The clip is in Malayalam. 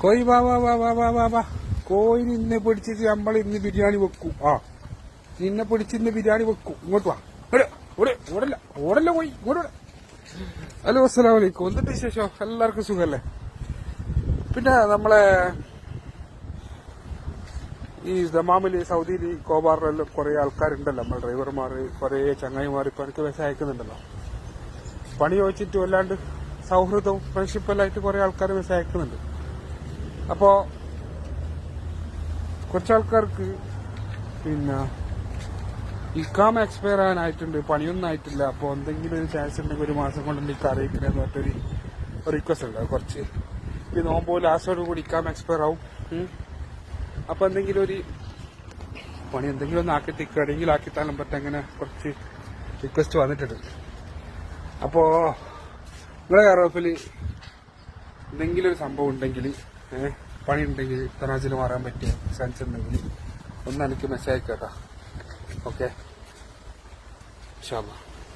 കോഴി വാ വാ വാ വാ വാ വാ വാ. കോഴി നിന്നെ പിടിച്ചിട്ട് നമ്മൾ ഇന്ന് ബിരിയാണി വെക്കും. ആ നിന്നെ പിടിച്ച് ഇന്ന് ബിരിയാണി വെക്കും. ഇങ്ങോട്ട് വാ. ഓടല്ല ഓടല്ല കോഴി ഇങ്ങോട്ട്. ഹലോ അസ്സലാമു അലൈക്കും. എന്തിട്ട് വിശേഷം? എല്ലാവർക്കും സുഖല്ലേ? പിന്നെ നമ്മളെ ഈ ദമാമില് സൗദിയിൽ കോബാറിലെല്ലാം കുറെ ആൾക്കാരുണ്ടല്ലോ, നമ്മൾ ഡ്രൈവർമാർ കുറെ ചങ്ങായിമാർ ഇപ്പൊ എനിക്ക് മെസ്സേജ് അയക്കുന്നുണ്ടല്ലോ. പണി ചോദിച്ചിട്ടും അല്ലാണ്ട് സൗഹൃദവും ഫ്രണ്ട്ഷിപ്പെല്ലായിട്ട് കുറെ ആൾക്കാർ മെസ്സേജ് അയക്കുന്നുണ്ട്. അപ്പോ കുറച്ചാൾക്കാർക്ക് പിന്നെ ഇക്കാമ എക്സ്പയർ ആകാനായിട്ടുണ്ട്, പണിയൊന്നും ആയിട്ടില്ല. അപ്പോൾ എന്തെങ്കിലും ഒരു ചാൻസ് ഉണ്ടെങ്കിൽ ഒരു മാസം കൊണ്ട് എനിക്ക് അറിയിക്കണമെന്ന് പറഞ്ഞൊരു റിക്വസ്റ്റ് ഉണ്ട്. കുറച്ച് ഈ നോമ്പോ ലാസ്റ്റോട് കൂടി ഇക്കാമ എക്സ്പയർ ആവും. അപ്പൊ എന്തെങ്കിലും ഒരു പണി എന്തെങ്കിലും ഒന്ന് ആക്കി തിക്കടെങ്കിലും ആക്കിത്താലും പറ്റും. അങ്ങനെ കുറച്ച് റിക്വസ്റ്റ് വന്നിട്ടുണ്ട്. അപ്പോ നിങ്ങളെ കറോപ്പില് എന്തെങ്കിലും ഒരു സംഭവം ഉണ്ടെങ്കിൽ, പണി ഉണ്ടെങ്കിൽ, തനാജിൽ മാറാൻ പറ്റിയ ചാൻസ് ഉണ്ടെങ്കിൽ ഒന്ന് എനിക്ക് മെസ്സേജ് കേട്ടാ. ഓക്കെ ഇൻഷാ അല്ലാഹ്.